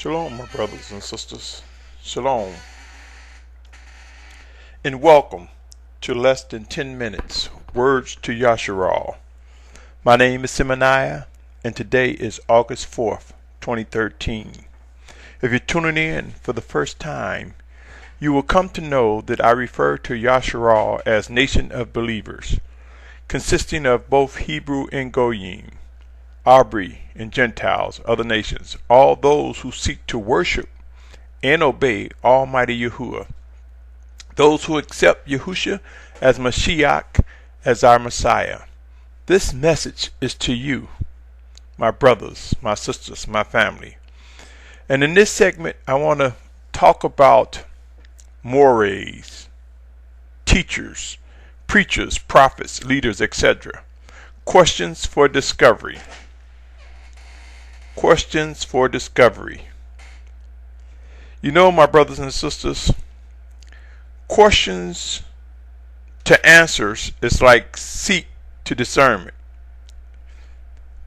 Shalom, my brothers and sisters. Shalom. And welcome to Less Than 10 Minutes, Words to Yashar'al. My name is Symmanayah, and today is August 4th, 2013. If you're tuning in for the first time, you will come to know that I refer to Yashar'al as Nation of Believers, consisting of both Hebrew and Goyim, Abri and Gentiles, other nations, all those who seek to worship and obey Almighty Yahuwah, those who accept Yahusha as Mashyach, as our Messiah. This message is to you, my brothers, my sisters, my family. And in this segment, I want to talk about Morehs, teachers, preachers, prophets, leaders, etc. Questions for discovery. Questions for discovery. You know, my brothers and sisters, questions to answers is like seek to discernment.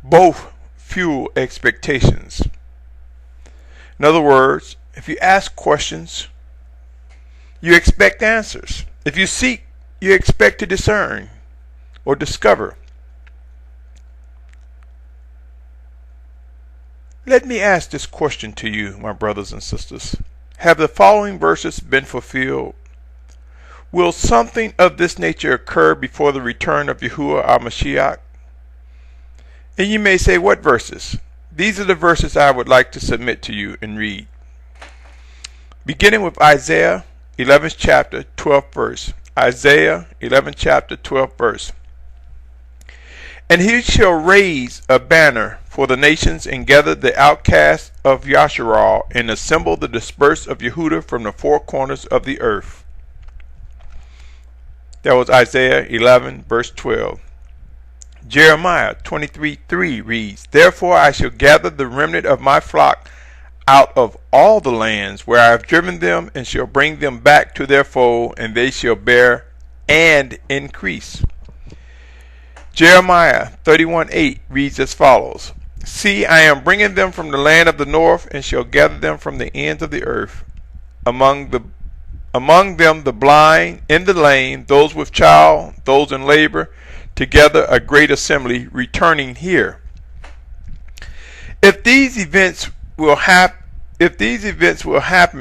Both fuel expectations. In other words, if you ask questions, you expect answers. If you seek, you expect to discern or discover. Let me ask this question to you, my brothers and sisters. Have the following verses been fulfilled? Will something of this nature occur before the return of Yahuwah our Mashyach? And you may say, what verses? These are the verses I would like to submit to you and read. Beginning with Isaiah 11th chapter 12th verse. Isaiah 11th chapter 12th verse. And he shall raise a banner for the nations, and gather the outcasts of Yashar'al, and assemble the dispersed of Yehudah from the four corners of the earth. That was Isaiah 11 verse 12. Jeremiah 23:3 reads, Therefore I shall gather the remnant of my flock out of all the lands where I have driven them, and shall bring them back to their fold, and they shall bear and increase. Jeremiah 31:8 reads as follows, See, I am bringing them from the land of the north, and shall gather them from the ends of the earth. Among them the blind and the lame, those with child, those in labor, together a great assembly returning here. If these events will happen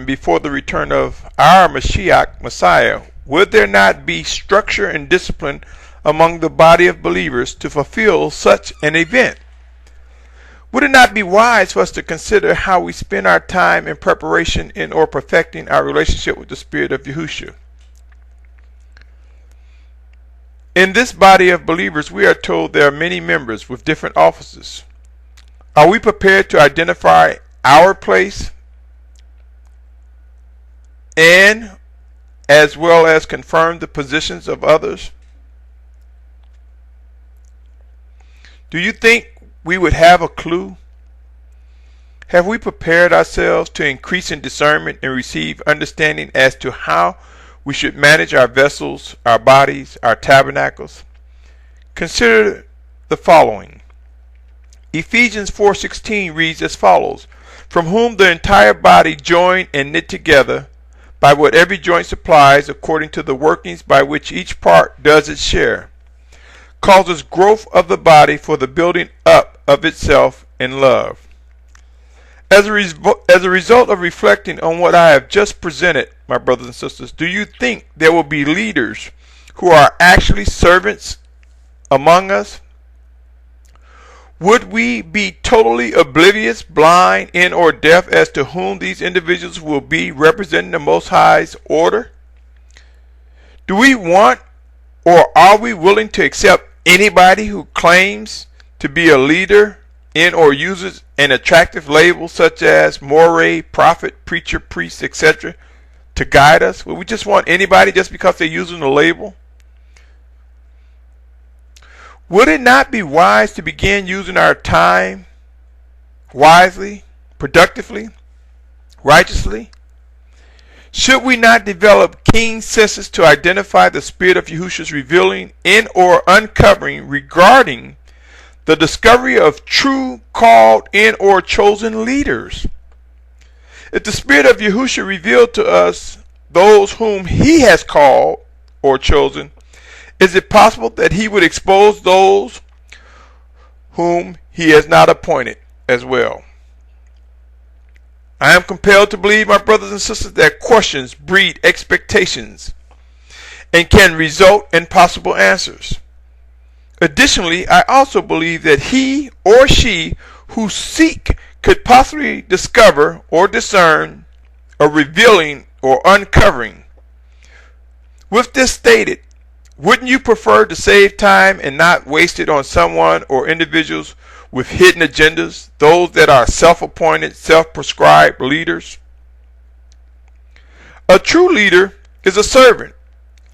before the return of our Mashyach, Messiah, would there not be structure and discipline among the body of believers to fulfill such an event? Would it not be wise for us to consider how we spend our time in preparation in or perfecting our relationship with the Spirit of Yahusha? In this body of believers, we are told there are many members with different offices. Are we prepared to identify our place and as well as confirm the positions of others? Do you think we would have a clue? Have we prepared ourselves to increase in discernment and receive understanding as to how we should manage our vessels, our bodies, our tabernacles? Consider the following. Ephesians 4:16 reads as follows, From whom the entire body joined and knit together by what every joint supplies, according to the workings by which each part does its share, causes growth of the body for the building up of itself in love. As a result of reflecting on what I have just presented, my brothers and sisters, do you think there will be leaders who are actually servants among us? Would we be totally oblivious, blind, and or deaf as to whom these individuals will be representing the Most High's order? Do we want or are we willing to accept anybody who claims to be a leader in or uses an attractive label such as Moreh, prophet, preacher, priest, etc. to guide us? Will we just want anybody just because they're using a label? Would it not be wise to begin using our time wisely, productively, righteously? Should we not develop keen senses to identify the Spirit of Yahusha's revealing in or uncovering regarding the discovery of true called in or chosen leaders? If the Spirit of Yahusha revealed to us those whom he has called or chosen, is it possible that he would expose those whom he has not appointed as well? I am compelled to believe, my brothers and sisters, that questions breed expectations and can result in possible answers. Additionally, I also believe that he or she who seek could possibly discover or discern a revealing or uncovering. With this stated, wouldn't you prefer to save time and not waste it on someone or individuals with hidden agendas, those that are self-appointed, self-prescribed leaders? A true leader is a servant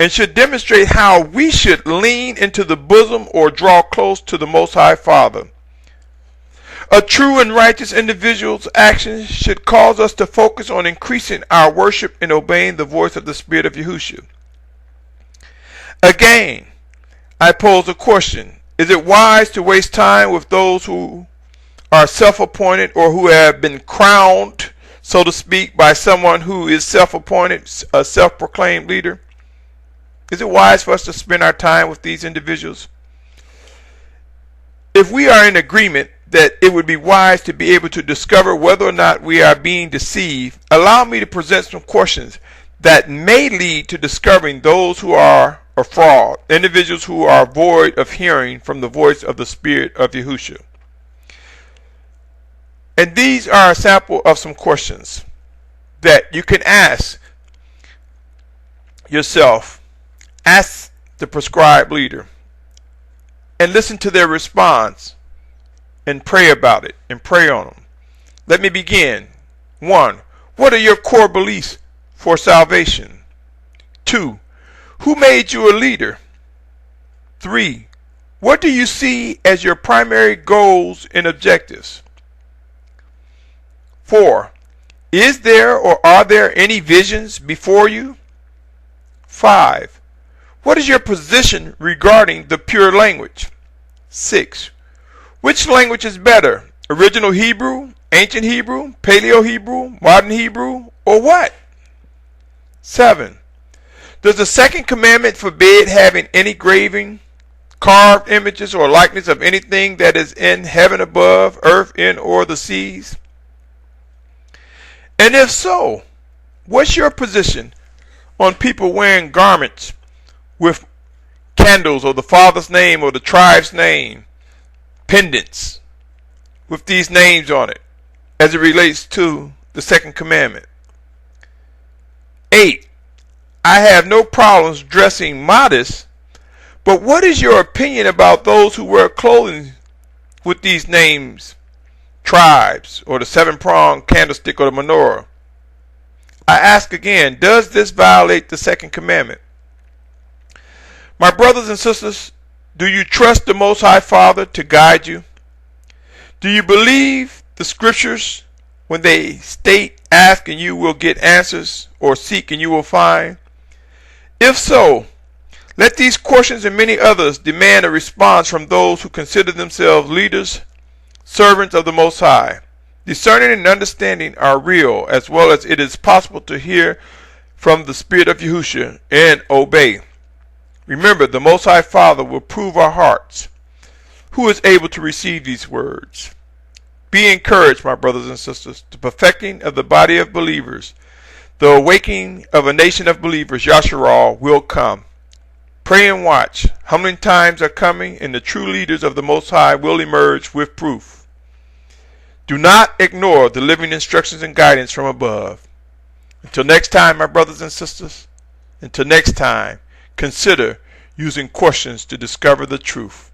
and should demonstrate how we should lean into the bosom or draw close to the Most High Father. A true and righteous individual's actions should cause us to focus on increasing our worship and obeying the voice of the Spirit of Yahusha. Again, I pose a question. Is it wise to waste time with those who are self-appointed or who have been crowned, so to speak, by someone who is self-appointed, a self-proclaimed leader? Is it wise for us to spend our time with these individuals? If we are in agreement that it would be wise to be able to discover whether or not we are being deceived, allow me to present some questions that may lead to discovering those who are a fraud, individuals who are void of hearing from the voice of the Spirit of Yahusha. And these are a sample of some questions that you can ask yourself, ask the prescribed leader, and listen to their response and pray about it and pray on them. Let me begin. 1. What are your core beliefs for salvation? 2. Who made you a leader? 3. What do you see as your primary goals and objectives? 4. Is there or are there any visions before you? 5. What is your position regarding the pure language? 6. Which language is better? Original Hebrew, ancient Hebrew, Paleo Hebrew, modern Hebrew, or what? 7. Does the second commandment forbid having any graving, carved images, or likeness of anything that is in heaven above, earth in, or the seas? And if so, what's your position on people wearing garments with candles or the Father's name or the tribe's name, pendants with these names on it as it relates to the second commandment? 8. I have no problems dressing modest, but what is your opinion about those who wear clothing with these names, tribes, or the seven-pronged candlestick or the menorah? I ask again, does this violate the second commandment? My brothers and sisters, do you trust the Most High Father to guide you? Do you believe the scriptures when they state, ask and you will get answers, or seek and you will find? If so, let these questions and many others demand a response from those who consider themselves leaders, servants of the Most High. Discerning and understanding are real, as well as it is possible to hear from the Spirit of Yahusha and obey. Remember, the Most High Father will prove our hearts. Who is able to receive these words? Be encouraged, my brothers and sisters. The perfecting of the body of believers, the awakening of a nation of believers, Yashar'al, will come. Pray and watch. Humbling times are coming, and the true leaders of the Most High will emerge with proof. Do not ignore the living instructions and guidance from above. Until next time, my brothers and sisters, until next time, consider using questions to discover the truth.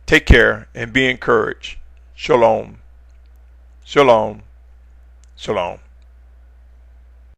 Take care and be encouraged. Shalom. Shalom. Shalom.